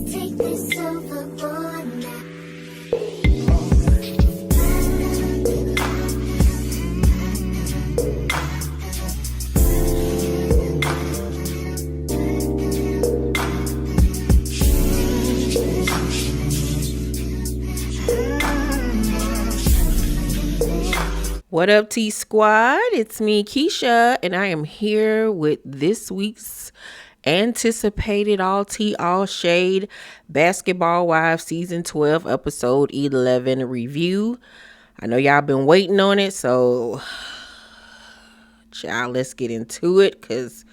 Take this overboard now. What up, T Squad? It's me, Keisha, and I am here with this week's anticipated all tea, all shade Basketball Wives Season 12, Episode 11 review. I know y'all been waiting on it, so child, let's get into it, because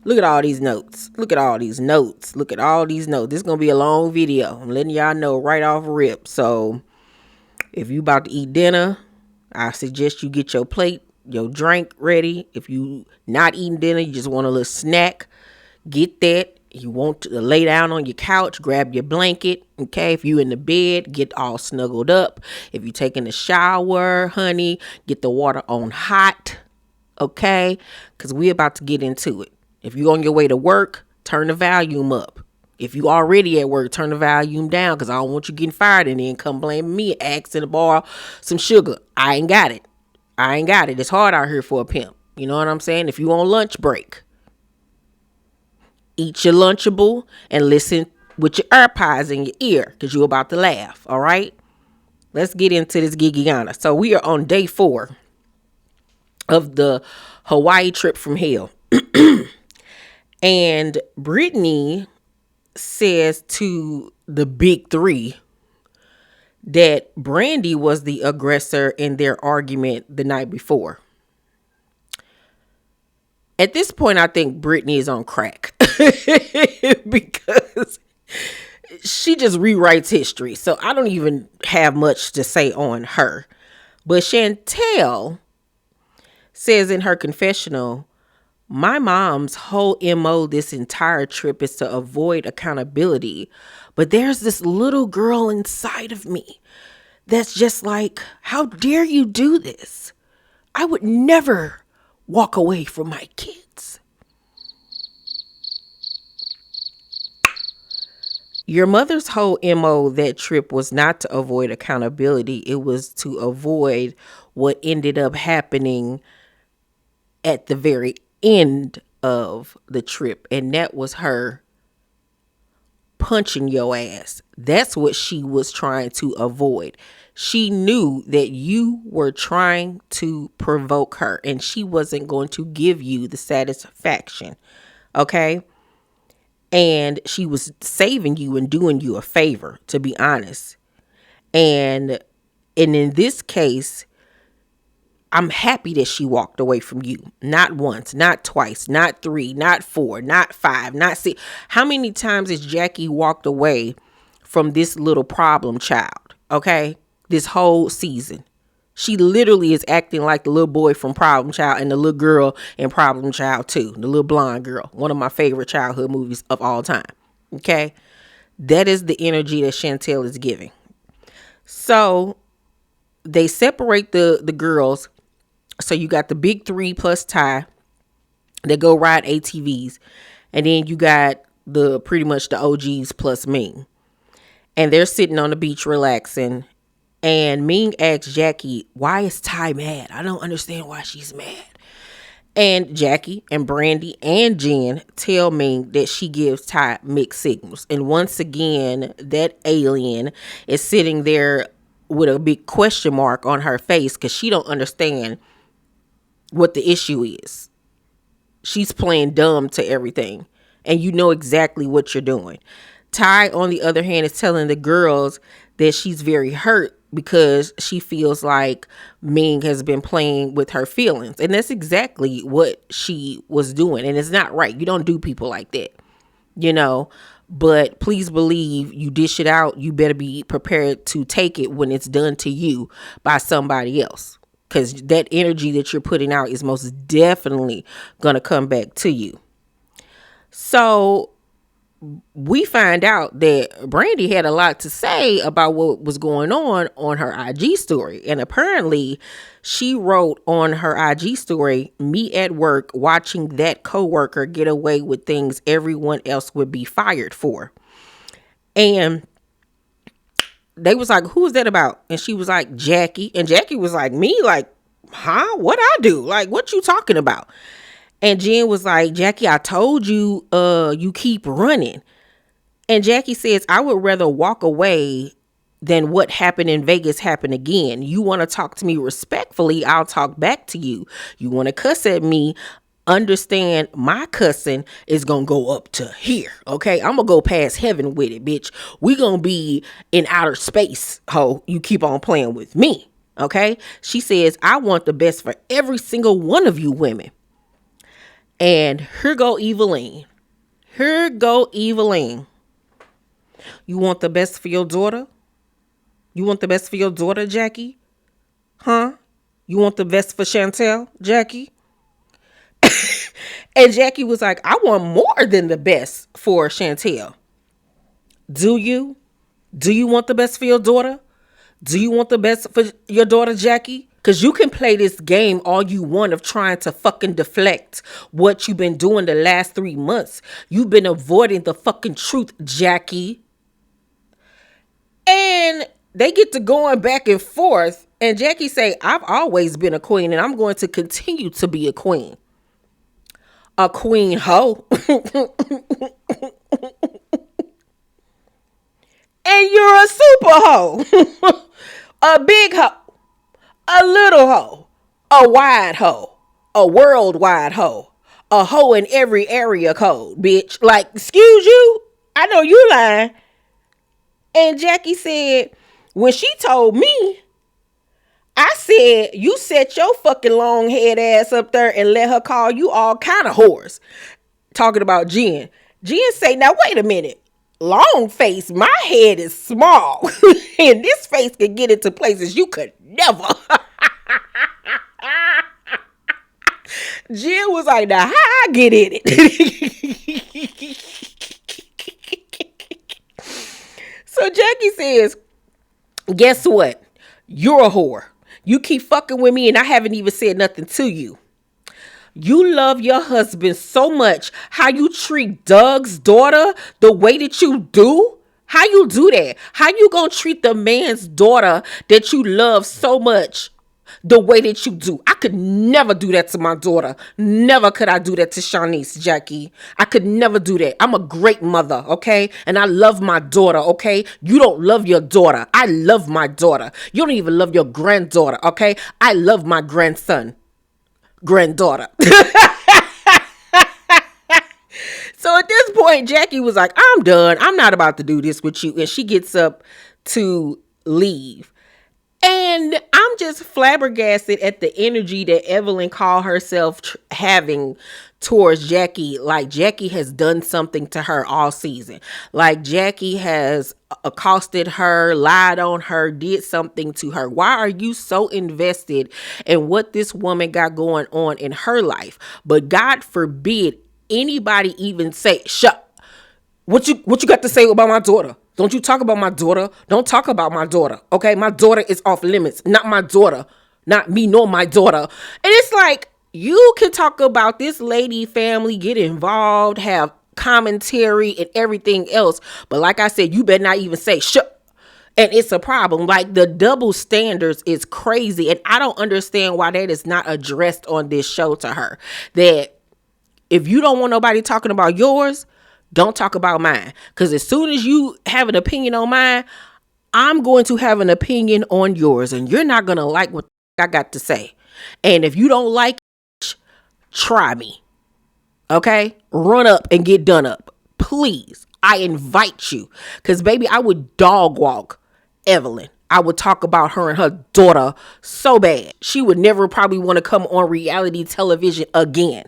look at all these notes. Look at all these notes. Look at all these notes. This is going to be a long video. I'm letting y'all know right off rip. So if you about to eat dinner, I suggest you get your plate, your drink ready. If you not eating dinner, you just want a little snack, get that. You want to lay down on your couch, grab your blanket, okay? If you in the bed, get all snuggled up. If you taking a shower, honey, get the water on hot, okay? Because we about to get into it. If you on your way to work, turn the volume up. If you already at work, turn the volume down, because I don't want you getting fired and then come blame me, asking to borrow some sugar. I ain't got it. It's hard out here for a pimp. You know what I'm saying? If you on lunch break, eat your Lunchable and listen with your AirPods in your ear, because you're about to laugh, all right? Let's get into this Gigiana. So we are on day 4 of the Hawaii trip from hell. And Brittany says to the big 3 that Brandy was the aggressor in their argument the night before. At this point, I think Brittany is on crack because she just rewrites history. So I don't even have much to say on her. But Chantel says in her confessional, my mom's whole MO this entire trip is to avoid accountability. But there's this little girl inside of me that's just like, how dare you do this? I would never walk away from my kids. Your mother's whole MO that trip was not to avoid accountability. It was to avoid what ended up happening at the very end of the trip, and that was her punching your ass. That's what she was trying to avoid. She knew that you were trying to provoke her, and she wasn't going to give you the satisfaction, okay? And she was saving you and doing you a favor, to be honest. And in this case, I'm happy that she walked away from you. Not once, not twice, not 3, not 4, not 5, not 6. How many times has Jackie walked away from this little problem child? Okay? This whole season. She literally is acting like the little boy from Problem Child and the little girl in Problem Child 2. The little blonde girl. One of my favorite childhood movies of all time. Okay? That is the energy that Chantel is giving. So they separate the girls. So you got the big 3 plus Ty that go ride ATVs. And then you got pretty much the OGs plus Ming. And they're sitting on the beach relaxing. And Ming asks Jackie, why is Ty mad? I don't understand why she's mad. And Jackie and Brandy and Jen tell Ming that she gives Ty mixed signals. And once again, that alien is sitting there with a big question mark on her face because she don't understand what the issue is. She's playing dumb to everything, and you know exactly what you're doing. Ty, on the other hand, is telling the girls that she's very hurt because she feels like Ming has been playing with her feelings, and that's exactly what she was doing, and it's not right. You don't do people like that, you know. But please believe, you dish it out, you better be prepared to take it when it's done to you by somebody else. Because that energy that you're putting out is most definitely going to come back to you. So we find out that Brandy had a lot to say about what was going on her IG story. And apparently she wrote on her IG story, me at work watching that coworker get away with things everyone else would be fired for. And they was like, who is that about? And she was like, Jackie. And Jackie was like, me? Like, huh? What I do? Like, what you talking about? And Jen was like, Jackie, I told you, you keep running. And Jackie says, I would rather walk away than what happened in Vegas happen again. You want to talk to me respectfully, I'll talk back to you. You want to cuss at me, understand my cussing is going to go up to here, okay? I'm going to go past heaven with it, bitch. We going to be in outer space, ho. You keep on playing with me, okay? She says, I want the best for every single one of you women. And here go Evelyn. Here go Evelyn. You want the best for your daughter? You want the best for your daughter, Jackie? Huh? You want the best for Chantel, Jackie? And Jackie was like, I want more than the best for Chantel. Do you? Do you want the best for your daughter? Do you want the best for your daughter, Jackie? Because you can play this game all you want of trying to fucking deflect what you've been doing the last 3 months. You've been avoiding the fucking truth, Jackie. And they get to going back and forth. And Jackie say, I've always been a queen and I'm going to continue to be a queen. A queen hoe. And you're a super hoe. A big hoe. A little hoe. A wide hoe. A worldwide hoe. A hoe in every area code, bitch. Like, excuse you? I know you lying. And Jackie said, when she told me, I said, you set your fucking long head ass up there and let her call you all kind of whores. Talking about Jen. Jen say, now wait a minute. Long face, my head is small. And this face can get into places you could never. Jen was like, now how I get in it? So Jackie says, guess what? You're a whore. You keep fucking with me and I haven't even said nothing to you. You love your husband so much. How you treat Doug's daughter the way that you do? How you do that? How you gonna treat the man's daughter that you love so much the way that you do? I could never do that to my daughter. Never could I do that to Shanice, Jackie. I could never do that. I'm a great mother, okay? And I love my daughter, okay? You don't love your daughter. I love my daughter. You don't even love your granddaughter, okay? I love my granddaughter. So at this point, Jackie was like, I'm done. I'm not about to do this with you. And she gets up to leave. And I'm just flabbergasted at the energy that Evelyn called herself having towards Jackie. Like Jackie has done something to her all season. Like Jackie has accosted her, lied on her, did something to her. Why are you so invested in what this woman got going on in her life? But God forbid anybody even say, shut. What you got to say about my daughter? Don't you talk about my daughter. Don't talk about my daughter. Okay, my daughter is off limits. Not my daughter. Not me nor my daughter. And it's like, you can talk about this lady family, get involved, have commentary and everything else. But like I said, you better not even say shut. And it's a problem. Like the double standards is crazy. And I don't understand why that is not addressed on this show to her. That if you don't want nobody talking about yours, don't talk about mine. Because as soon as you have an opinion on mine, I'm going to have an opinion on yours. And you're not going to like what I got to say. And if you don't like it, try me. Okay? Run up and get done up. Please. I invite you. Because, baby, I would dog walk Evelyn. I would talk about her and her daughter so bad. She would never probably want to come on reality television again.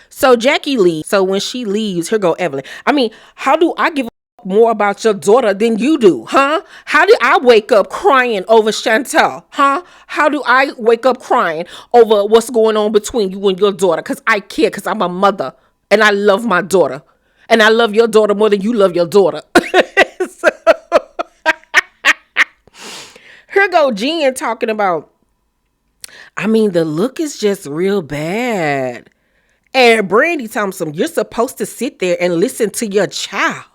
So Jackie leaves. So when she leaves, here go Evelyn. I mean, how do I give a fuck more about your daughter than you do, huh? How do I wake up crying over Chantel, huh? How do I wake up crying over what's going on between you and your daughter? Because I care, because I'm a mother and I love my daughter. And I love your daughter more than you love your daughter. So, here go Jen talking about, I mean, the look is just real bad. And Brandy tells him, you're supposed to sit there and listen to your child.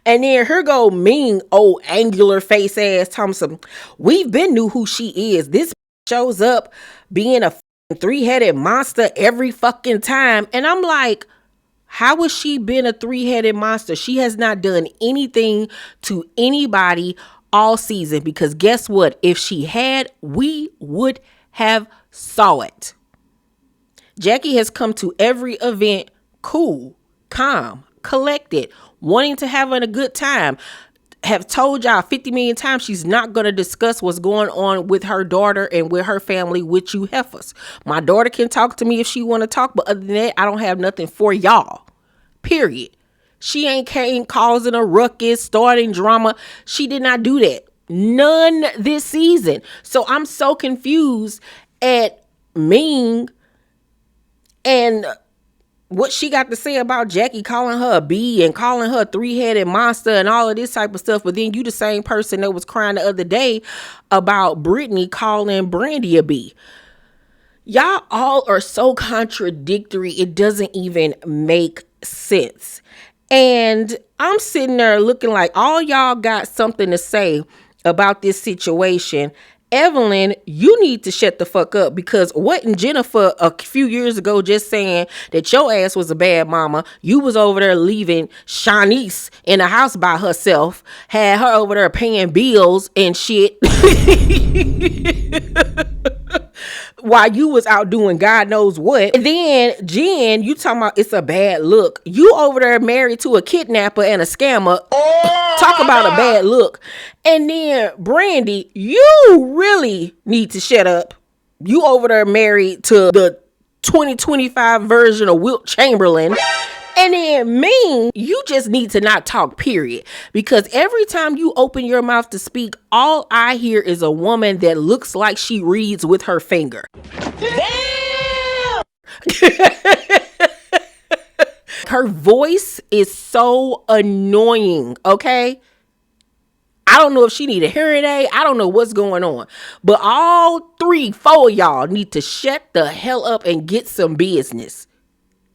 And then here go Ming, old angular face ass Thompson. We've been knew who she is. This shows up being a three-headed monster every fucking time. And I'm like, how has she been a three-headed monster? She has not done anything to anybody all season, because guess what? If she had, we would have saw it. Jackie has come to every event cool, calm, collected, wanting to have a good time. Have told y'all 50 million times she's not going to discuss what's going on with her daughter and with her family with you heifers. My daughter can talk to me if she want to talk, but other than that, I don't have nothing for y'all. Period. She ain't came causing a ruckus, starting drama. She did not do that. None this season. So I'm so confused at Ming and what she got to say about Jackie calling her a bee and calling her a three-headed monster and all of this type of stuff. But then you the same person that was crying the other day about Brittany calling Brandy a bee. Y'all all are so contradictory. It doesn't even make sense. And I'm sitting there looking like all y'all got something to say about this situation. Evelyn, you need to shut the fuck up, because wasn't Jennifer a few years ago just saying that your ass was a bad mama? You was over there leaving Shanice in the house by herself, had her over there paying bills and shit. While you was out doing God knows what. And then Jen, you talking about it's a bad look. You over there married to a kidnapper and a scammer. Talk about a bad look. And then Brandy, you really need to shut up. You over there married to the 2025 version of Wilt Chamberlain. And then Ming, you just need to not talk, period. Because every time you open your mouth to speak, all I hear is a woman that looks like she reads with her finger. Damn! Her voice is so annoying, okay? I don't know if she need a hearing aid. I don't know what's going on. But all 3-4 of y'all need to shut the hell up and get some business.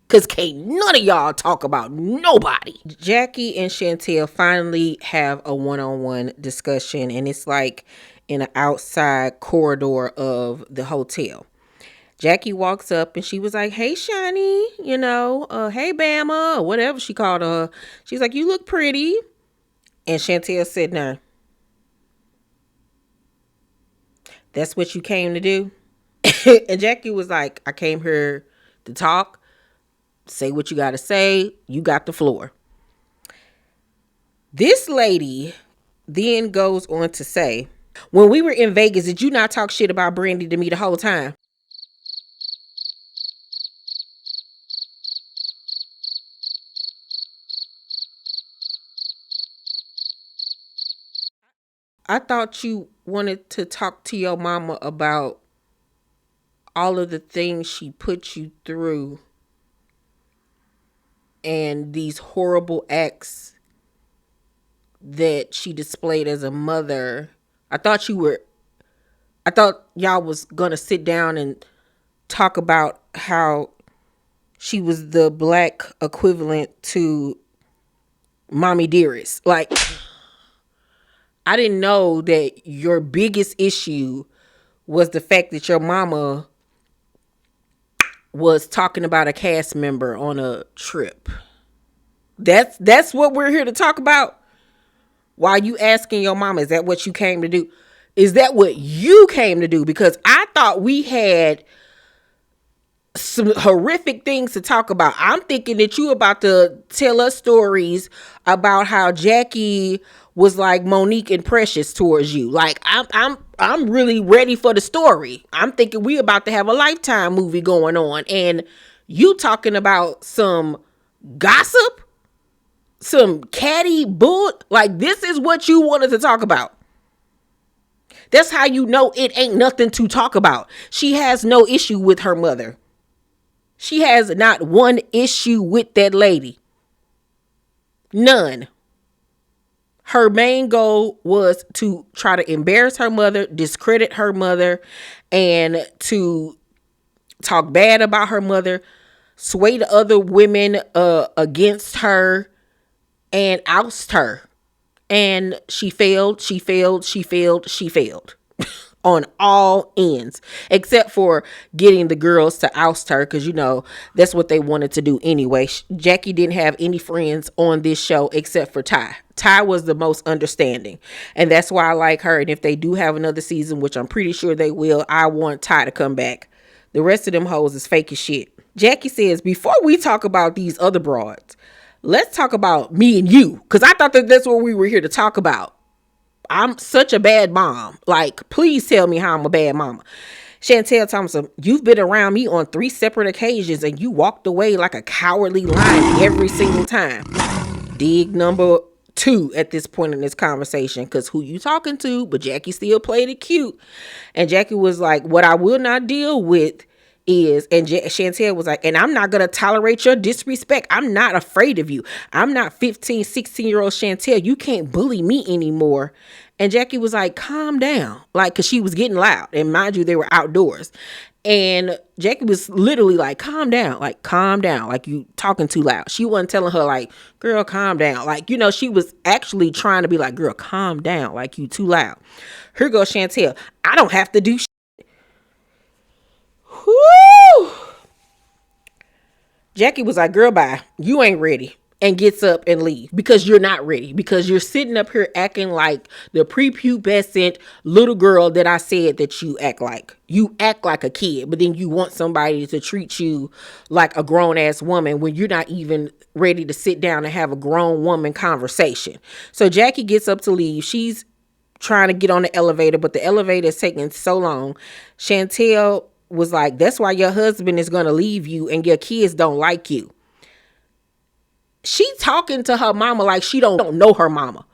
Because can't none of y'all talk about nobody. Jackie and Chantel finally have a one-on-one discussion. And it's like in an outside corridor of the hotel. Jackie walks up and she was like, hey, Shani, hey, Bama, or whatever she called her. She's like, you look pretty. And Chantel said, no. That's what you came to do? And Jackie was like, I came here to talk. Say what you got to say. You got the floor. This lady then goes on to say, when we were in Vegas, did you not talk shit about Brandy to me the whole time? I thought you wanted to talk to your mama about all of the things she put you through and these horrible acts that she displayed as a mother. I thought y'all was gonna sit down and talk about how she was the black equivalent to Mommy Dearest. Like, I didn't know that your biggest issue was the fact that your mama was talking about a cast member on a trip. That's what we're here to talk about. Why you asking your mama, is that what you came to do? Is that what you came to do? Because I thought we had some horrific things to talk about. I'm thinking that you about to tell us stories about how Jackie was like Monique and Precious towards you. Like I'm really ready for the story. I'm thinking we about to have a Lifetime movie going on, and you talking about some gossip, some catty bull. Like, this is what you wanted to talk about. That's how you know it ain't nothing to talk about. She has no issue with her mother. She has not one issue with that lady. None. Her main goal was to try to embarrass her mother, discredit her mother, and to talk bad about her mother, sway the other women against her, and oust her. And she failed on all ends, except for getting the girls to oust her, because that's what they wanted to do anyway. Jackie didn't have any friends on this show except for Ty was the most understanding, and that's why I like her. And if they do have another season, which I'm pretty sure they will, I want Ty to come back. The rest of them hoes is fake as shit. Jackie says, before we talk about these other broads, let's talk about me and you, because I thought that's what we were here to talk about. I'm such a bad mom. Like, please tell me how I'm a bad mama. Chantel Thompson, you've been around me on 3 separate occasions and you walked away like a cowardly lion every single time. Dig number 2 at this point in this conversation, because who you talking to? But Jackie still played it cute. And Jackie was like, what I will not deal with is, and Chantel was like, and I'm not going to tolerate your disrespect. I'm not afraid of you. I'm not 15, 16-year-old Chantel. You can't bully me anymore. And Jackie was like, calm down. Like, because she was getting loud. And mind you, they were outdoors. And Jackie was literally like, calm down. Like, calm down. Like, you talking too loud. She wasn't telling her like, girl, calm down. Like, she was actually trying to be like, girl, calm down. Like, you too loud. Here goes Chantel. I don't have to do shit. Whoo! Jackie was like, girl, bye. You ain't ready. And gets up and leave, because you're not ready, because you're sitting up here acting like the prepubescent little girl that I said that you act like. You act like a kid, but then you want somebody to treat you like a grown ass woman when you're not even ready to sit down and have a grown woman conversation. So Jackie gets up to leave. She's trying to get on the elevator, but the elevator is taking so long. Chantel was like, that's why your husband is going to leave you and your kids don't like you. She talking to her mama like she don't know her mama,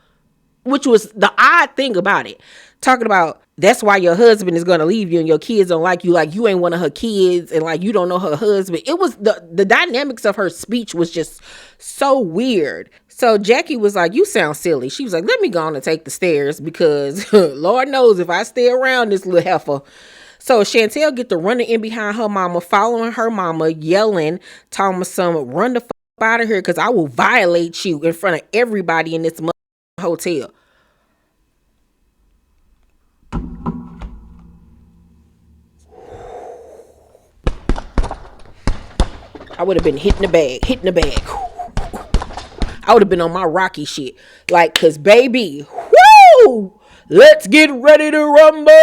which was the odd thing about it. Talking about, that's why your husband is going to leave you and your kids don't like you ain't one of her kids, and like you don't know her husband. It was the dynamics of her speech was just so weird. So Jackie was like, you sound silly. She was like, let me go on and take the stairs, because Lord knows if I stay around this little heifer. So Chantel get to running in behind her mama, following her mama, yelling, telling some, run the out of here, because I will violate you in front of everybody in this hotel. I would have been hitting the bag. I would have been on my Rocky shit. Like, because baby, whoo, let's get ready to rumble.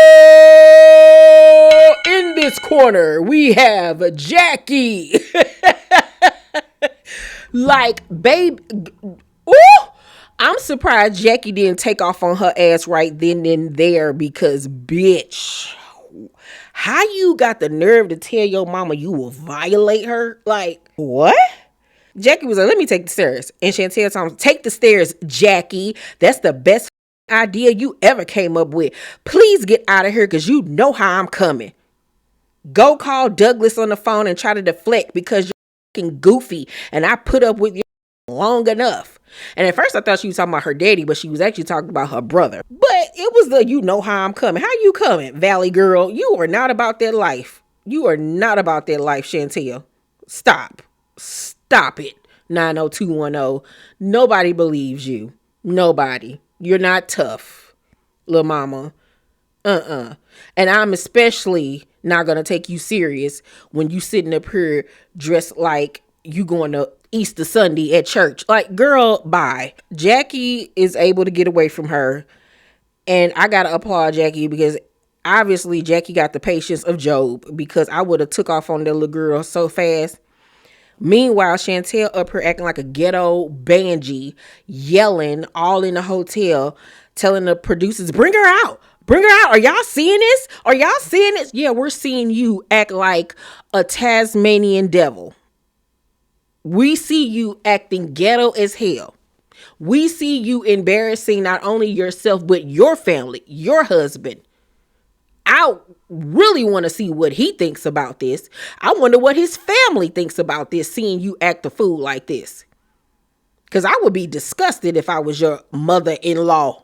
In this corner, we have Jackie. Like, babe, ooh, I'm surprised Jackie didn't take off on her ass right then and there, because bitch, how you got the nerve to tell your mama you will violate her? Like, what? Jackie was like, let me take the stairs. And Chantel told him, take the stairs, Jackie. That's the best idea you ever came up with. Please get out of here, because you know how I'm coming. Go call Douglas on the phone and try to deflect, because goofy, and I put up with you long enough. And at first I thought she was talking about her daddy, but she was actually talking about her brother. But it was the, you know how I'm coming. How you coming, Valley girl? You are not about that life. You are not about that life, Chantel. Stop it. 90210. Nobody believes you. Nobody. You're not tough, little mama. And I'm especially not gonna take you serious when you sitting up here dressed like you going to Easter Sunday at church. Like, girl, bye. Jackie is able to get away from her, and I gotta applaud Jackie, because obviously Jackie got the patience of Job, because I would have took off on that little girl so fast. Meanwhile, Chantel up here acting like a ghetto banshee, yelling all in the hotel, telling the producers, bring her out. Bring her out. Are y'all seeing this? Yeah, we're seeing you act like a Tasmanian devil. We see you acting ghetto as hell. We see you embarrassing not only yourself, but your family, your husband. I really want to see what he thinks about this. I wonder what his family thinks about this, seeing you act a fool like this. Because I would be disgusted if I was your mother-in-law.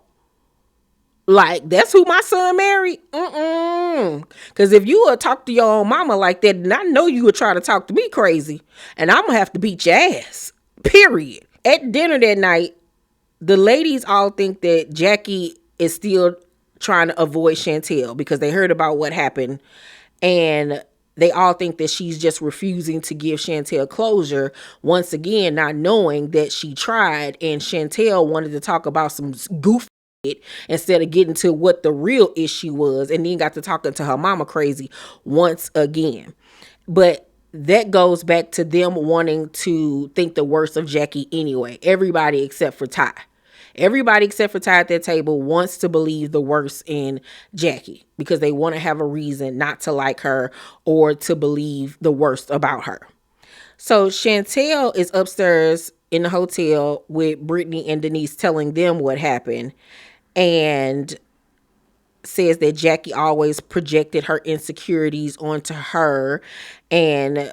Like, that's who my son married? Because if you would talk to your own mama like that, then I know you would try to talk to me crazy. And I'm going to have to beat your ass. Period. At dinner that night, the ladies all think that Jackie is still trying to avoid Chantel because they heard about what happened, and they all think that she's just refusing to give Chantel closure, once again not knowing that she tried and Chantel wanted to talk about some goof instead of getting to what the real issue was, and then got to talking to her mama crazy once again. But that goes back to them wanting to think the worst of Jackie anyway. Everybody except for Ty. Everybody except for Ty at that table wants to believe the worst in Jackie because they want to have a reason not to like her or to believe the worst about her. So Chantel is upstairs in the hotel with Brittany and Denise telling them what happened, and says that Jackie always projected her insecurities onto her, and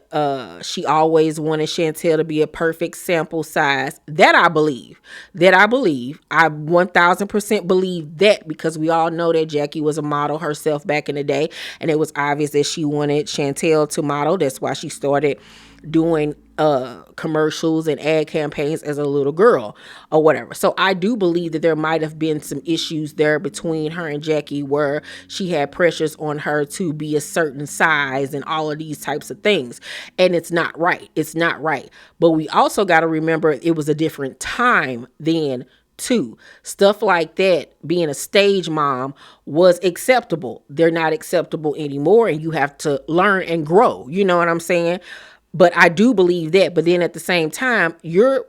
she always wanted Chantel to be a perfect sample size. That I believe. I 1000% believe that, because we all know that Jackie was a model herself back in the day, and it was obvious that she wanted Chantel to model. That's why she started doing commercials and ad campaigns as a little girl or whatever. So I do believe that there might have been some issues there between her and Jackie, where she had pressures on her to be a certain size and all of these types of things. And it's not right. It's not right. But we also got to remember it was a different time then too. Stuff like that, being a stage mom, was acceptable. They're not acceptable anymore, and you have to learn and grow. You know what I'm saying? But I do believe that. But then at the same time, you're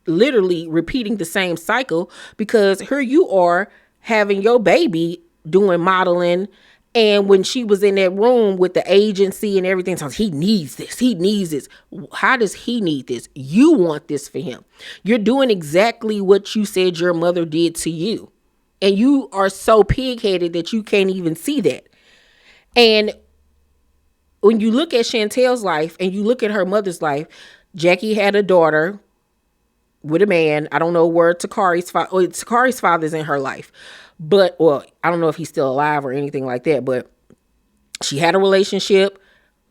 literally repeating the same cycle, because here you are having your baby doing modeling. And when she was in that room with the agency and everything, so he needs this. He needs this. How does he need this? You want this for him. You're doing exactly what you said your mother did to you. And you are so pig-headed that you can't even see that. And when you look at Chantel's life and you look at her mother's life, Jackie had a daughter with a man. I don't know where Takari's father's in her life. But, well, I don't know if he's still alive or anything like that. But she had a relationship.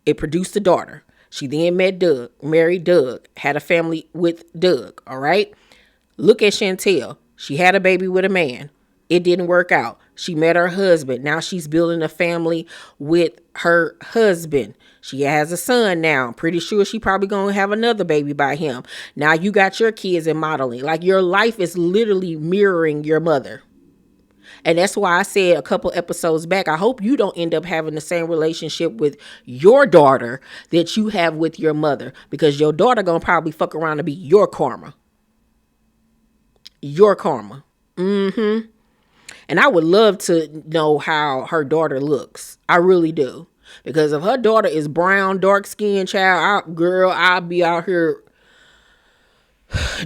It produced a daughter. She then met Doug, married Doug, had a family with Doug. All right. Look at Chantel. She had a baby with a man. It didn't work out. She met her husband. Now she's building a family with her husband. She has a son now. I'm pretty sure she probably gonna have another baby by him. Now you got your kids in modeling. Like, your life is literally mirroring your mother. And that's why I said a couple episodes back, I hope you don't end up having the same relationship with your daughter that you have with your mother, because your daughter gonna probably fuck around and be your karma. Your karma. And I would love to know how her daughter looks. I really do. Because if her daughter is brown, dark skinned child, I'll be out here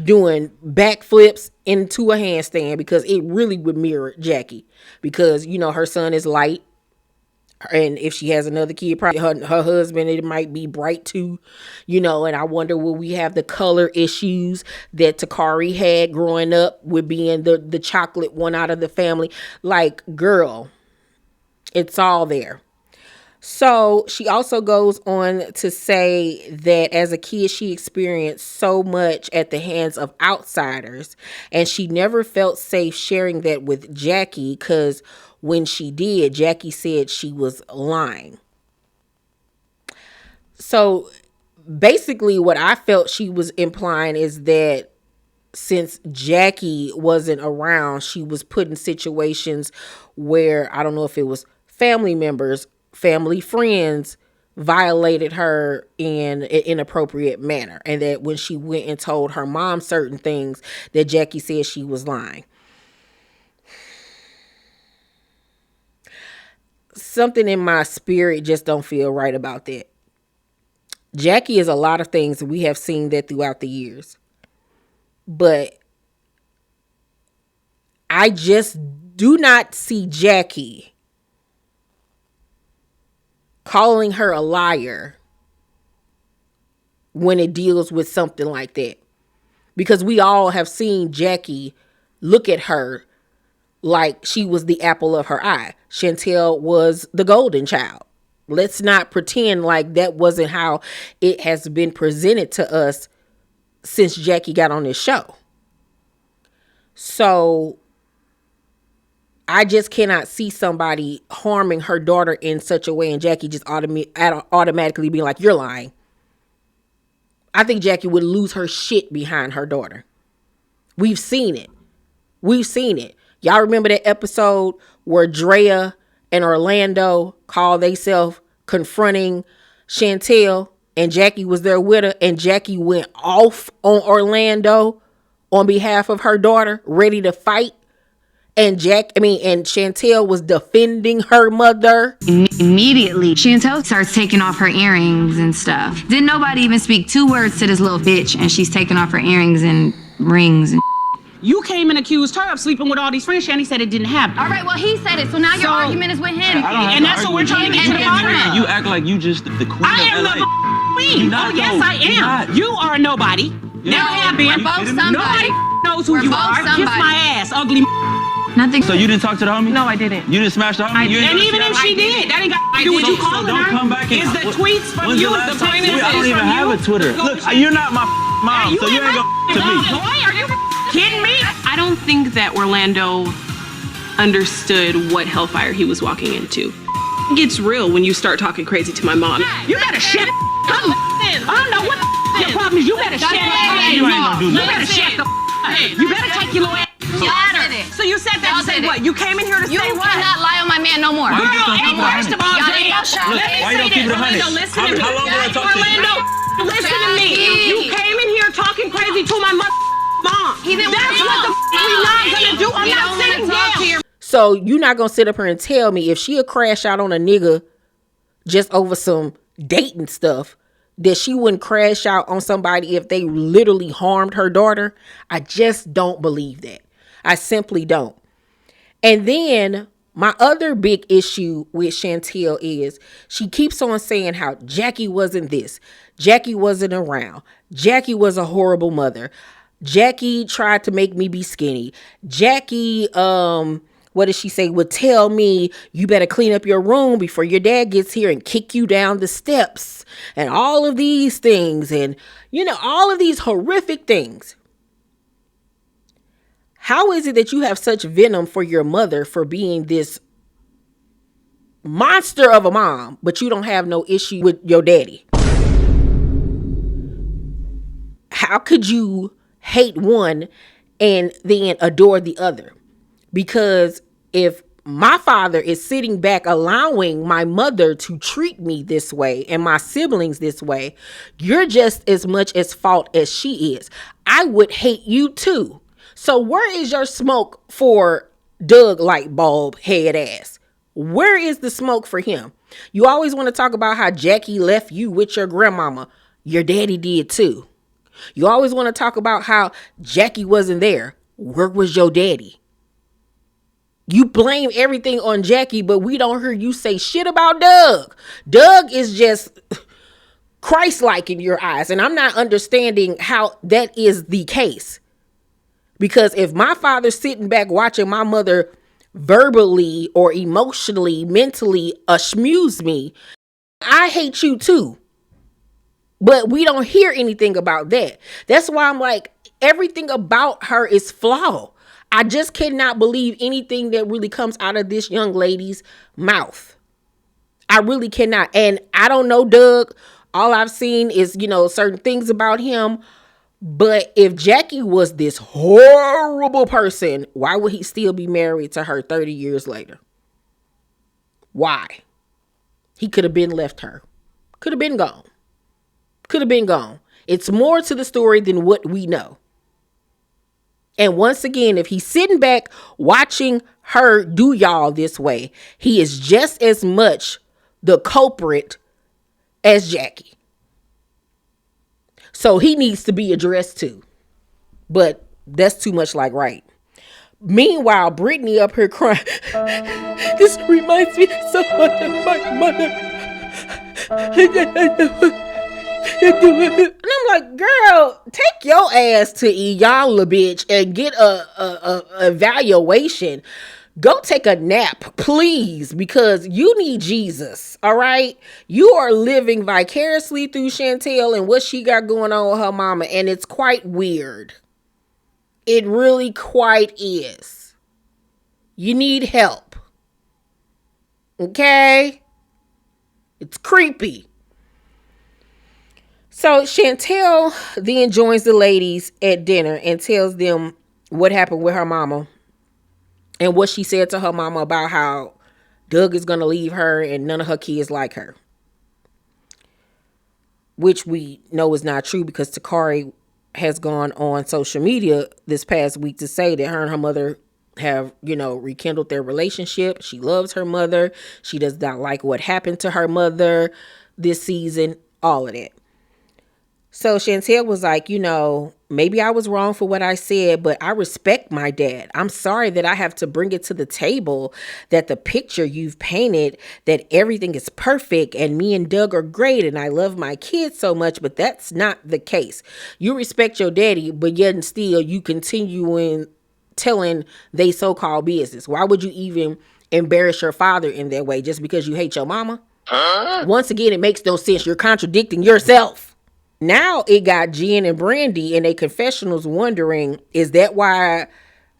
doing backflips into a handstand, because it really would mirror Jackie. Because, you know, her son is light. And if she has another kid, probably her husband, it might be bright too, you know. And I wonder, will we have the color issues that Takari had growing up with being the chocolate one out of the family? Like, girl, it's all there. So she also goes on to say that as a kid, she experienced so much at the hands of outsiders, and she never felt safe sharing that with Jackie, because when she did, Jackie said she was lying. So basically what I felt she was implying is that since Jackie wasn't around, she was put in situations where, I don't know if it was family members, family friends, violated her in an inappropriate manner. And that when she went and told her mom certain things, that Jackie said she was lying. Something in my spirit just don't feel right about that. Jackie is a lot of things. We have seen that throughout the years. But I just do not see Jackie calling her a liar when it deals with something like that. Because we all have seen Jackie look at her like she was the apple of her eye. Chantel was the golden child. Let's not pretend like that wasn't how it has been presented to us since Jackie got on this show. So I just cannot see somebody harming her daughter in such a way and Jackie just automatically being like, you're lying. I think Jackie would lose her shit behind her daughter. We've seen it. Y'all remember that episode where Drea and Orlando called themselves confronting Chantel and Jackie was there with her and Jackie went off on Orlando on behalf of her daughter, ready to fight? And Chantel was defending her mother. Immediately, Chantel starts taking off her earrings and stuff. Didn't nobody even speak 2 words to this little bitch, and she's taking off her earrings and rings and You came and accused her of sleeping with all these friends. Shanny said it didn't happen. All right, well, he said it, so now your argument is with him. And that's what we're trying to get to the bottom of. You act like you just the queen I am of LA. the queen. Oh, yes, I am. You are a nobody. Never have been. We're both somebody. Nobody knows who you are. Kiss my ass, ugly. Nothing. So you didn't talk to the homie? No, I didn't. You didn't smash the homie? And even if she did, that ain't got to do with you calling her. Don't come back and... Is the tweets from you? The point is I don't even have a Twitter. Look, you're not my mom, so you ain't going to me. Boy, are you kidding me? I don't think that Orlando understood what hellfire he was walking into. It gets real when you start talking crazy to my mom. You better shut up. I don't know what your problem is. You better shut up. You ain't gonna do You that. better shut up. You better take your little ass. So you said that to say what? You came in here to say You what? cannot lie on my man no more. Why you Girl, just and don't first of all, Y'all Jay, ain't got Look, let me why you say don't keep it this. 100? Orlando, listen to me. How long did I talk to you? Orlando, listen to me. You came in here talking crazy to my mom. He didn't That's want to what we not gonna do. I'm not sitting down. So you not gonna sit up here and tell me if she'll crash out on a nigga just over some dating stuff, that she wouldn't crash out on somebody if they literally harmed her daughter? I just don't believe that. I simply don't. And then my other big issue with Chantel is she keeps on saying how Jackie wasn't this, Jackie wasn't around, Jackie was a horrible mother, Jackie tried to make me be skinny, Jackie what does she say, would tell me you better clean up your room before your dad gets here and kick you down the steps and all of these things and all of these horrific things. How is it that you have such venom for your mother for being this monster of a mom, but you don't have no issue with your daddy? How could you hate one and then adore the other? Because if my father is sitting back allowing my mother to treat me this way and my siblings this way, you're just as much at fault as she is. I would hate you too. So where is your smoke for Doug light bulb head ass? Where is the smoke for him? You always want to talk about how Jackie left you with your grandmama. Your daddy did too. You always want to talk about how Jackie wasn't there. Where was your daddy? You blame everything on Jackie, but we don't hear you say shit about Doug. Doug is just Christ-like in your eyes, and I'm not understanding how that is the case. Because if my father's sitting back watching my mother verbally or emotionally, mentally schmooze me, I hate you too. But we don't hear anything about that. That's why I'm like, everything about her is flawed. I just cannot believe anything that really comes out of this young lady's mouth. I really cannot. And I don't know Doug. All I've seen is, certain things about him. But if Jackie was this horrible person, why would he still be married to her 30 years later? Why? He could have been left her. Could have been gone. Could have been gone. It's more to the story than what we know. And once again, if he's sitting back watching her do y'all this way, he is just as much the culprit as Jackie. So he needs to be addressed too. But that's too much like right. Meanwhile, Brittany up here crying. This reminds me so much of my mother. And I'm like, girl, take your ass to y'all, bitch, and get a evaluation. Go take a nap, please, because you need Jesus, all right? You are living vicariously through Chantel and what she got going on with her mama, and it's quite weird. It really quite is. You need help. Okay? It's creepy. So Chantel then joins the ladies at dinner and tells them what happened with her mama and what she said to her mama about how Doug is going to leave her and none of her kids like her. Which we know is not true because Takari has gone on social media this past week to say that her and her mother have, rekindled their relationship. She loves her mother. She does not like what happened to her mother this season, all of that. So Chantel was like, maybe I was wrong for what I said, but I respect my dad. I'm sorry that I have to bring it to the table that the picture you've painted, that everything is perfect and me and Doug are great and I love my kids so much, but that's not the case. You respect your daddy, but yet and still you continue in telling they so-called business. Why would you even embarrass your father in that way just because you hate your mama? Once again, it makes no sense. You're contradicting yourself. Now it got Jen and Brandy in their confessionals wondering, is that why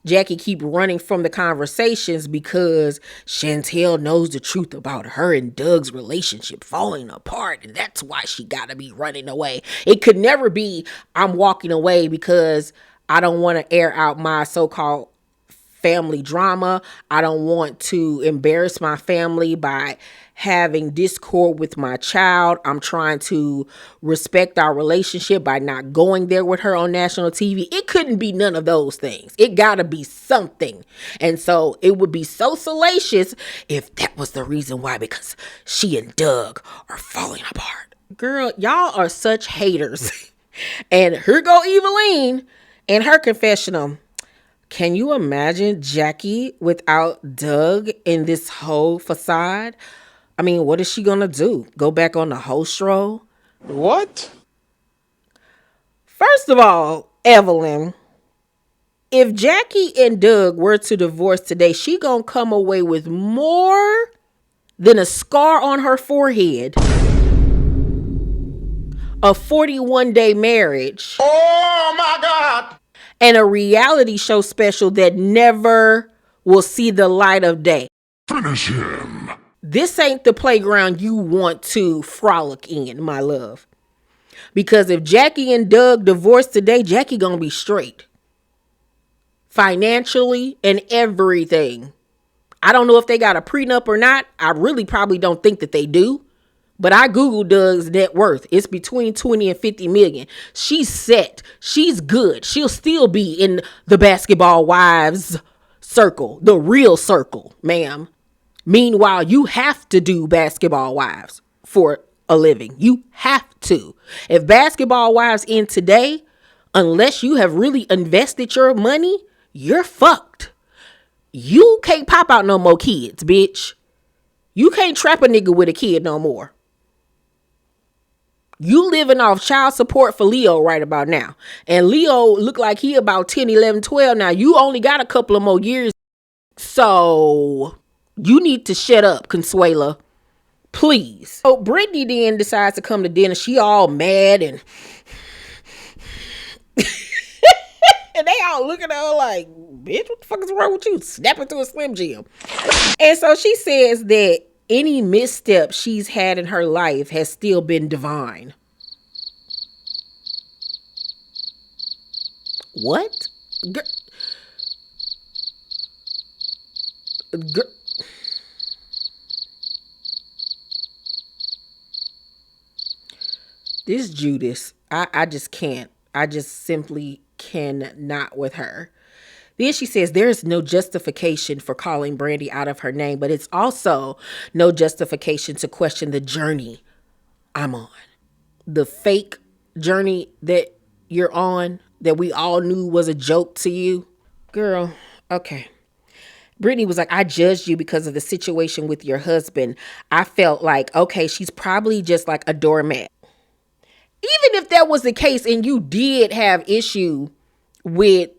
Jackie keep running from the conversations? Because Chantel knows the truth about her and Doug's relationship falling apart, and that's why she gotta be running away. It could never be, I'm walking away because I don't want to air out my so-called family drama. I don't want to embarrass my family by having discord with my child. I'm trying to respect our relationship by not going there with her on national TV. It couldn't be none of those things. It gotta be something. And so it would be so salacious if that was the reason why, because she and Doug are falling apart. Girl, y'all are such haters. And here go Evelyn and her confessional. Can you imagine Jackie without Doug in this whole facade? I mean, what is she gonna do? Go back on the host role? What? First of all, Evelyn, if Jackie and Doug were to divorce today, she gonna come away with more than a scar on her forehead, a 41-day marriage. Oh my God! And a reality show special that never will see the light of day. Finish him. This ain't the playground you want to frolic in, my love. Because if Jackie and Doug divorce today, Jackie gonna be straight. Financially and everything. I don't know if they got a prenup or not. I really probably don't think that they do. But I Googled Doug's net worth. It's between 20 and 50 million. She's set. She's good. She'll still be in the basketball wives circle, the real circle, ma'am. Meanwhile, you have to do basketball wives for a living. You have to. If basketball wives end today, unless you have really invested your money, you're fucked. You can't pop out no more kids, bitch. You can't trap a nigga with a kid no more. You living off child support for Leo right about now. And Leo look like he about 10, 11, 12 now. You only got a couple of more years. So you need to shut up, Consuela. Please. So Brittany then decides to come to dinner. She all mad and and they all looking at her like, bitch, what the fuck is wrong with you? Snap into a Slim Jim. And so she says that any misstep she's had in her life has still been divine. What? This Judas, I just can't. I just simply cannot with her. Then she says there's no justification for calling Brandy out of her name, but it's also no justification to question the journey I'm on. The fake journey that you're on that we all knew was a joke to you. Girl, okay. Brittany was like, I judged you because of the situation with your husband. I felt like, okay, she's probably just like a doormat. Even if that was the case and you did have issue with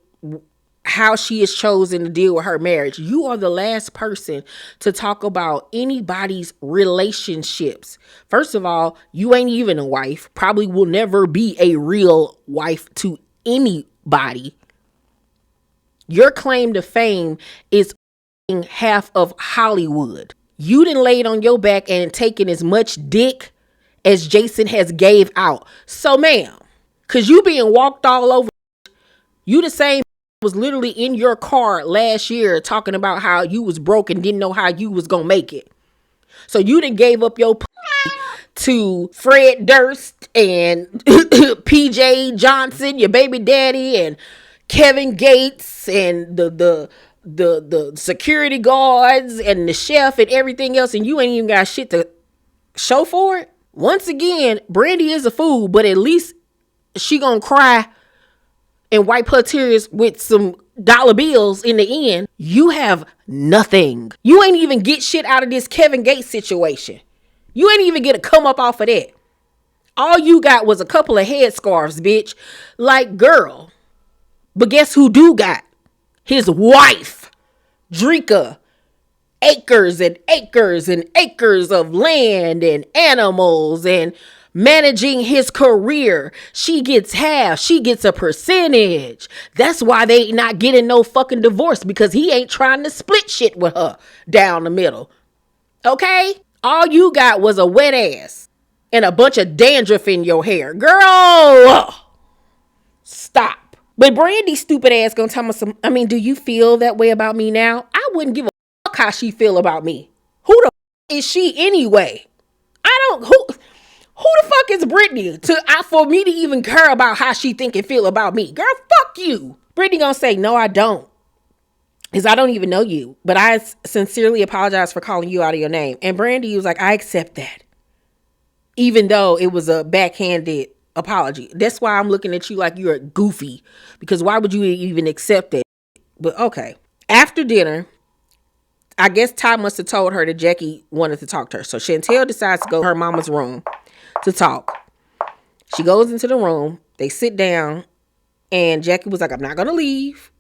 how she has chosen to deal with her marriage, you are the last person to talk about anybody's relationships. First of all, you ain't even a wife, probably will never be a real wife to anybody. Your claim to fame is half of Hollywood. You done laid on your back and taken as much dick as Jason has gave out. So ma'am, cause you being walked all over, you the same was literally in your car last year talking about how you was broke and didn't know how you was gonna make it. So you done gave up your to Fred Durst and PJ Johnson, your baby daddy, and Kevin Gates and the security guards and the chef and everything else, and you ain't even got shit to show for it. Once again, Brandy is a fool, but at least she gonna cry and wipe her tears with some dollar bills in the end. You have nothing. You ain't even get shit out of this Kevin Gates situation. You ain't even get a come up off of that. All you got was a couple of headscarves, bitch. Like, girl. But guess who do got? His wife, Drika. Acres and acres and acres of land and animals and managing his career. She gets half. She gets a percentage. That's why they ain't not getting no fucking divorce, because he ain't trying to split shit with her down the middle. Okay? All you got was a wet ass and a bunch of dandruff in your hair. Girl, stop. But Brandy's stupid ass gonna tell me some, do you feel that way about me now? I wouldn't give a fuck how she feel about me. Who the fuck is she anyway? Who the fuck is Brittany for me to even care about how she think and feel about me? Girl, fuck you. Brittany gonna say, no, I don't. Because I don't even know you. But I sincerely apologize for calling you out of your name. And Brandy was like, I accept that. Even though it was a backhanded apology. That's why I'm looking at you like you're a goofy. Because why would you even accept that? But okay. After dinner, I guess Ty must have told her that Jackie wanted to talk to her. So Chantel decides to go to her mama's room to talk. She goes into the room. They sit down. And Jackie was like, I'm not going to leave.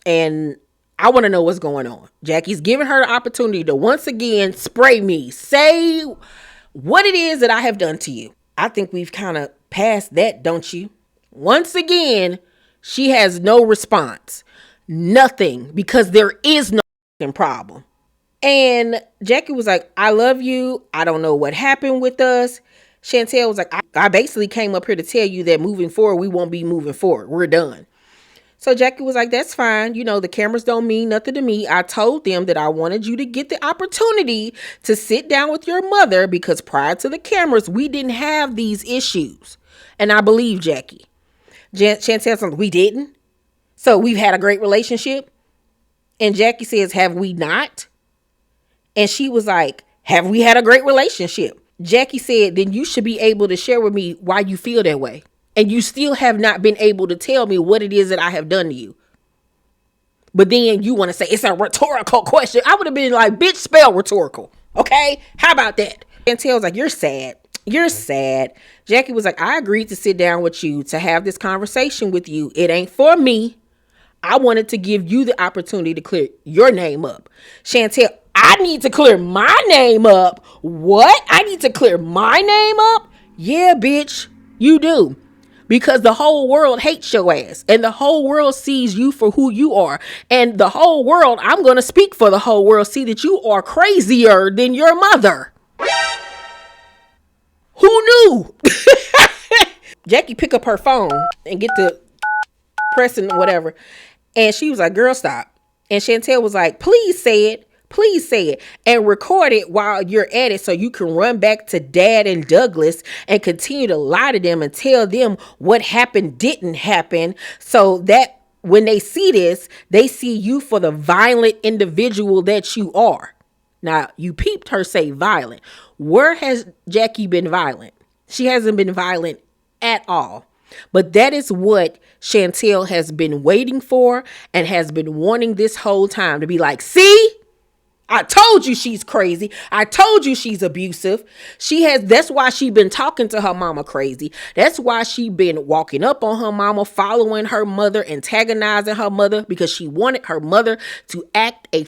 And I want to know what's going on. Jackie's giving her the opportunity to once again spray me. Say what it is that I have done to you. I think we've kind of passed that, don't you? Once again, she has no response. Nothing. Because there is no problem. And Jackie was like, I love you. I don't know what happened with us. Chantel was like, I basically came up here to tell you that moving forward, we won't be moving forward. We're done. So Jackie was like, that's fine. You know, the cameras don't mean nothing to me. I told them that I wanted you to get the opportunity to sit down with your mother because prior to the cameras, we didn't have these issues. And I believe Jackie. Chantel said, we didn't. So we've had a great relationship. And Jackie says, have we not? And she was like, have we had a great relationship? Jackie said, then you should be able to share with me why you feel that way. And you still have not been able to tell me what it is that I have done to you. But then you want to say it's a rhetorical question. I would have been like, bitch, spell rhetorical. Okay? How about that? Chantel's like, you're sad. You're sad. Jackie was like, I agreed to sit down with you to have this conversation with you. It ain't for me. I wanted to give you the opportunity to clear your name up. Chantel, I need to clear my name up. What? I need to clear my name up? Yeah, bitch, you do. Because the whole world hates your ass. And the whole world sees you for who you are. And the whole world, I'm going to speak for the whole world, see that you are crazier than your mother. Who knew? Jackie pick up her phone and get to pressing whatever. And she was like, girl, stop. And Chantel was like, please say it. Please say it and record it while you're at it so you can run back to Dad and Douglas and continue to lie to them and tell them what happened didn't happen so that when they see this, they see you for the violent individual that you are. Now, you peeped her say violent. Where has Jackie been violent? She hasn't been violent at all. But that is what Chantel has been waiting for and has been wanting this whole time to be like, see? I told you she's crazy. I told you she's abusive. That's why she been talking to her mama crazy. That's why she been walking up on her mama, following her mother, antagonizing her mother because she wanted her mother to act a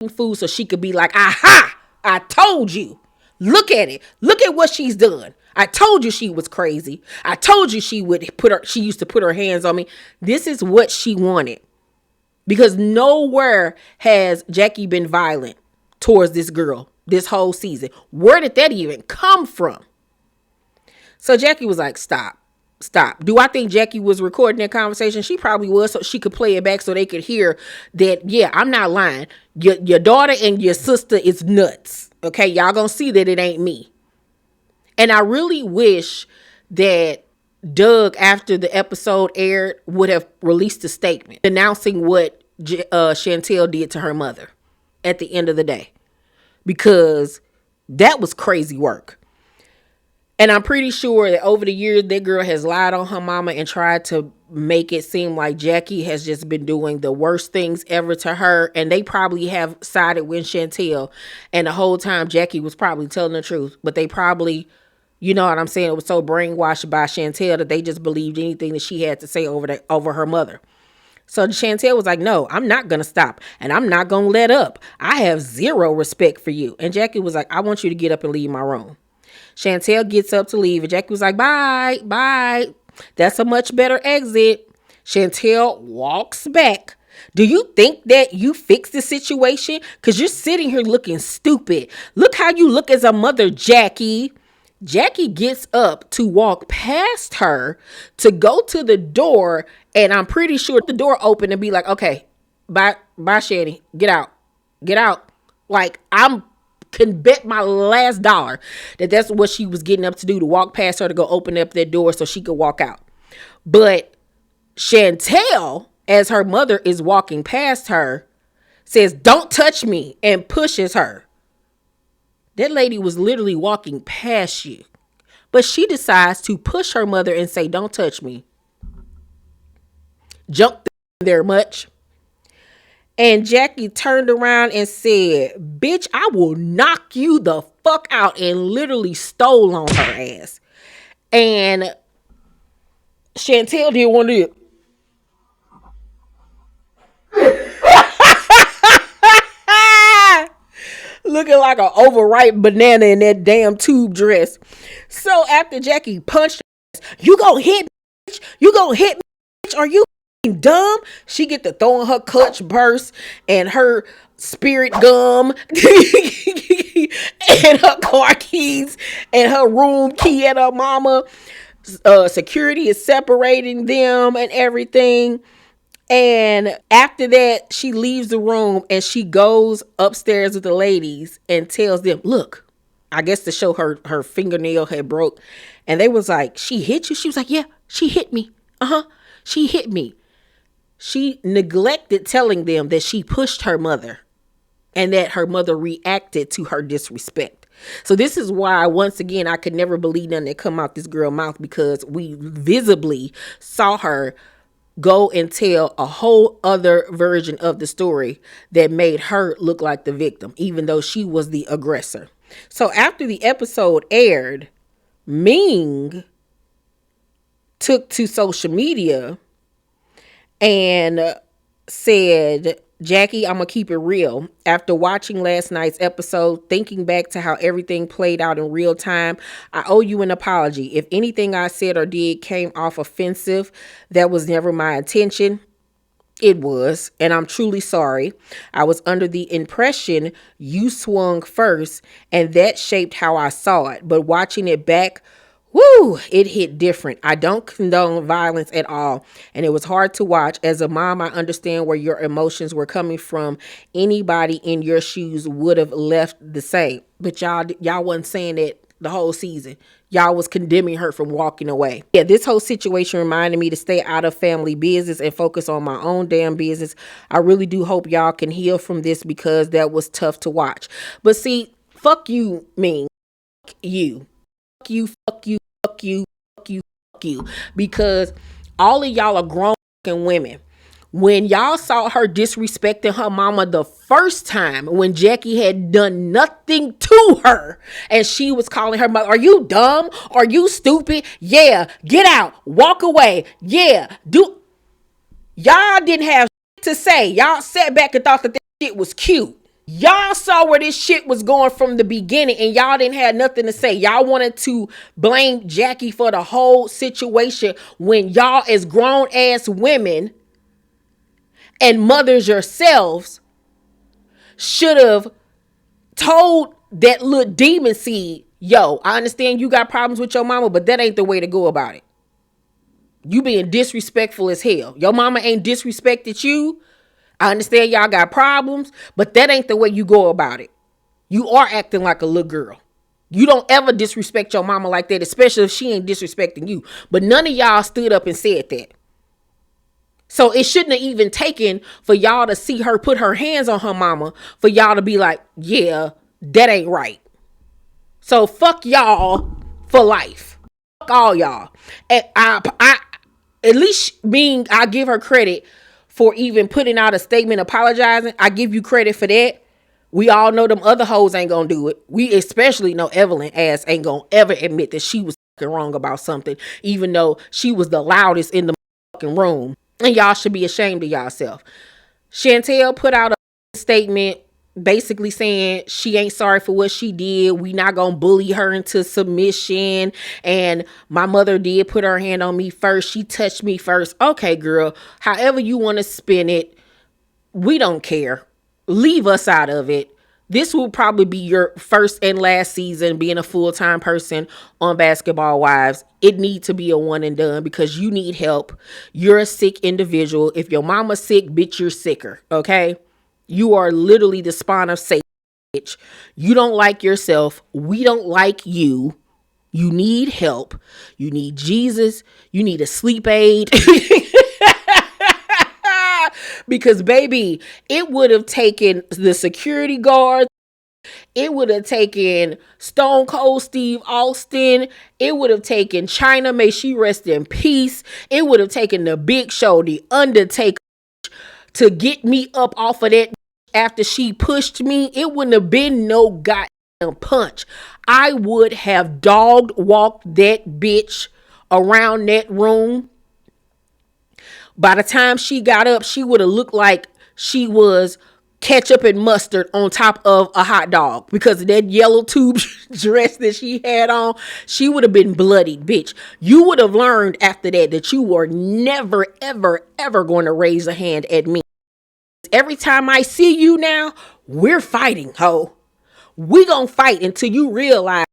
fool so she could be like, aha, I told you. Look at it. Look at what she's done. I told you she was crazy. I told you she used to put her hands on me. This is what she wanted. Because nowhere has Jackie been violent towards this girl this whole season. Where did that even come from? So Jackie was like, stop. Do I think Jackie was recording that conversation? She probably was, so she could play it back so they could hear that, yeah, I'm not lying. Your daughter and your sister is nuts. Okay, y'all gonna see that it ain't me. And I really wish that Doug, after the episode aired, would have released a statement announcing what Chantel did to her mother at the end of the day. Because that was crazy work. And I'm pretty sure that over the years, that girl has lied on her mama and tried to make it seem like Jackie has just been doing the worst things ever to her. And they probably have sided with Chantel. And the whole time, Jackie was probably telling the truth. But they probably, you know what I'm saying, it was so brainwashed by Chantel that they just believed anything that she had to say over her mother. So Chantel was like, no, I'm not going to stop. And I'm not going to let up. I have zero respect for you. And Jackie was like, I want you to get up and leave my room. Chantel gets up to leave, and Jackie was like, bye. That's a much better exit. Chantel walks back. Do you think that you fixed the situation? Because you're sitting here looking stupid. Look how you look as a mother, Jackie. Jackie gets up to walk past her to go to the door, and I'm pretty sure the door opened and be like, okay, bye, Shanny. Get out. Like, can bet my last dollar that that's what she was getting up to do, to walk past her to go open up that door so she could walk out. But Chantel, as her mother is walking past her, says, don't touch me, and pushes her. That lady was literally walking past you. But she decides to push her mother and say, don't touch me. Jump there much. And Jackie turned around and said, bitch, I will knock you the fuck out, and literally stole on her ass. And Chantel didn't want to do it. Looking like an overripe banana in that damn tube dress. So after Jackie punched her, you gonna hit me, bitch? You gonna hit me, bitch? Are you dumb? She get to throwing her clutch purse and her spirit gum and her car keys and her room key at her mama. Security is separating them and everything. And after that, she leaves the room and she goes upstairs with the ladies and tells them, look, I guess to show her fingernail had broke. And they was like, she hit you? She was like, yeah, she hit me. She hit me. She neglected telling them that she pushed her mother and that her mother reacted to her disrespect. So this is why, once again, I could never believe nothing that come out this girl's mouth, because we visibly saw her go and tell a whole other version of the story that made her look like the victim, even though she was the aggressor. So after the episode aired, Ming took to social media and said, Jackie, I'm going to keep it real. After watching last night's episode, thinking back to how everything played out in real time, I owe you an apology. If anything I said or did came off offensive, that was never my intention. It was, and I'm truly sorry. I was under the impression you swung first, and that shaped how I saw it. But watching it back, woo, it hit different. I don't condone violence at all, and it was hard to watch. As a mom, I understand where your emotions were coming from. Anybody in your shoes would have left the same. But y'all wasn't saying that the whole season. Y'all was condemning her from walking away. Yeah, this whole situation reminded me to stay out of family business and focus on my own damn business. I really do hope y'all can heal from this, because that was tough to watch. But see, fuck you, Ming. Fuck you. Fuck you, fuck you, fuck you, fuck you, fuck you. Because all of y'all are grown fucking women. When y'all saw her disrespecting her mama the first time, when Jackie had done nothing to her, and she was calling her mother, are you dumb? Are you stupid? Yeah, get out, walk away. Yeah, y'all didn't have shit to say. Y'all sat back and thought that this shit was cute. Y'all saw where this shit was going from the beginning, and y'all didn't have nothing to say. Y'all wanted to blame Jackie for the whole situation, when y'all, as grown ass women and mothers yourselves should have told that little demon seed, yo, I understand you got problems with your mama, but that ain't the way to go about it. You being disrespectful as hell. Your mama ain't disrespected you. I understand y'all got problems, but that ain't the way you go about it. You are acting like a little girl. You don't ever disrespect your mama like that, especially if she ain't disrespecting you. But none of y'all stood up and said that. So it shouldn't have even taken for y'all to see her put her hands on her mama for y'all to be like, yeah, that ain't right. So fuck y'all for life. Fuck all y'all. And I at least Ming, I give her credit for even putting out a statement apologizing. I give you credit for that. We all know them other hoes ain't gonna do it. We especially know Evelyn ass ain't gonna ever admit that she was wrong about something, even though she was the loudest in the room. And y'all should be ashamed of yourself. Chantel put out a statement basically saying she ain't sorry for what she did. We not gonna bully her into submission. And my mother did put her hand on me first. She touched me first. Okay, girl, however you want to spin it, we don't care. Leave us out of it. This will probably be your first and last season being a full-time person on Basketball Wives. It needs to be a one and done because you need help. You're a sick individual. If your mama's sick, bitch, you're sicker, okay? You are literally the spawn of Satan, bitch. You don't like yourself. We don't like you. You need help. You need Jesus. You need a sleep aid. Because, baby, it would have taken the security guard. It would have taken Stone Cold Steve Austin. It would have taken China, may she rest in peace. It would have taken the Big Show, the Undertaker, to get me up off of that after she pushed me. It wouldn't have been no goddamn punch. I would have dog walked that bitch around that room. By the time she got up, she would have looked like she was ketchup and mustard on top of a hot dog because of that yellow tube dress that she had on. She would have been bloodied, bitch. You would have learned after that you were never, ever, ever going to raise a hand at me. Every time I see you now, we're fighting, ho. We gonna fight until you realize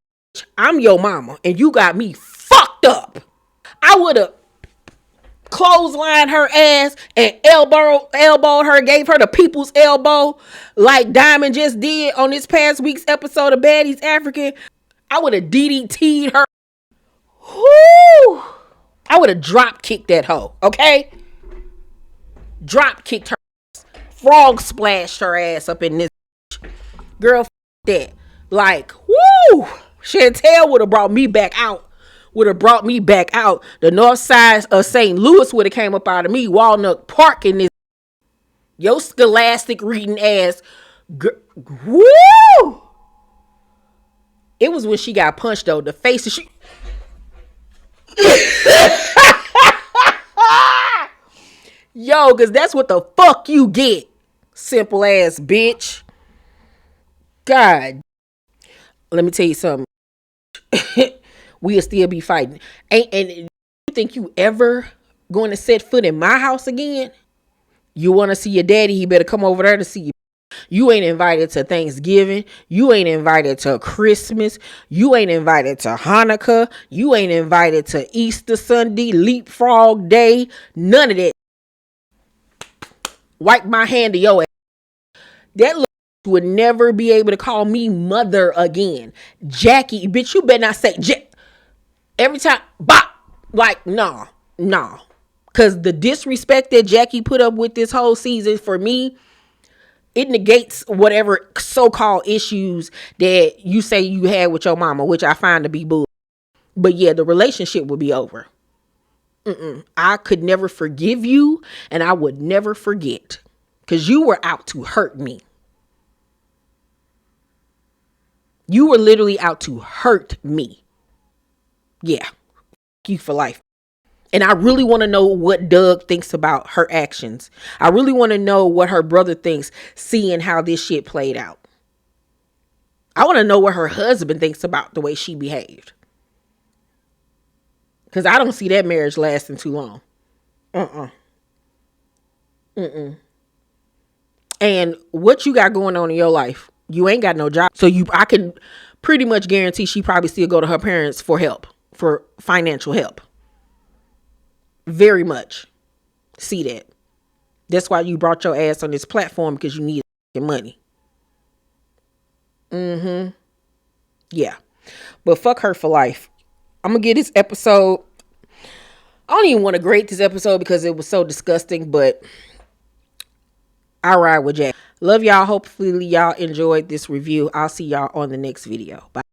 I'm your mama and you got me fucked up. I would have clotheslined her ass and elbowed her, gave her the people's elbow like Diamond just did on this past week's episode of Baddies African. I would have DDT'd her. Whoo! I would have drop kicked that hoe, okay? Drop kicked her. Frog splashed her ass up in this. Girl, that. Like, whoo! Chantel would have brought me back out. The north side of St. Louis would have came up out of me. Walnut Park in this. Your scholastic reading ass. Woo! It was when she got punched though. The face of she. Yo, cause that's what the fuck you get. Simple ass bitch. God. Let me tell you something. We'll still be fighting. And you think you ever going to set foot in my house again? You want to see your daddy, he better come over there to see you. You ain't invited to Thanksgiving. You ain't invited to Christmas. You ain't invited to Hanukkah. You ain't invited to Easter Sunday, Leapfrog Day. None of that. Wipe my hand to your ass. That little would never be able to call me mother again. Jackie, bitch, you better not say every time, bop, like, nah. Because the disrespect that Jackie put up with this whole season for me, it negates whatever so-called issues that you say you had with your mama, which I find to be bull. But yeah, the relationship would be over. I could never forgive you, and I would never forget. Because you were out to hurt me. You were literally out to hurt me. Yeah. You for life. And I really want to know what Doug thinks about her actions. I really want to know what her brother thinks seeing how this shit played out. I want to know what her husband thinks about the way she behaved. Because I don't see that marriage lasting too long. And what you got going on in your life, you ain't got no job. So I can pretty much guarantee she probably still go to her parents for help, for financial help. Very much. See that. That's why you brought your ass on this platform, because you need money. Yeah. But fuck her for life. I'm going to give this episode, I don't even want to grade this episode because it was so disgusting, but I ride with Jack. Love y'all. Hopefully y'all enjoyed this review. I'll see y'all on the next video. Bye.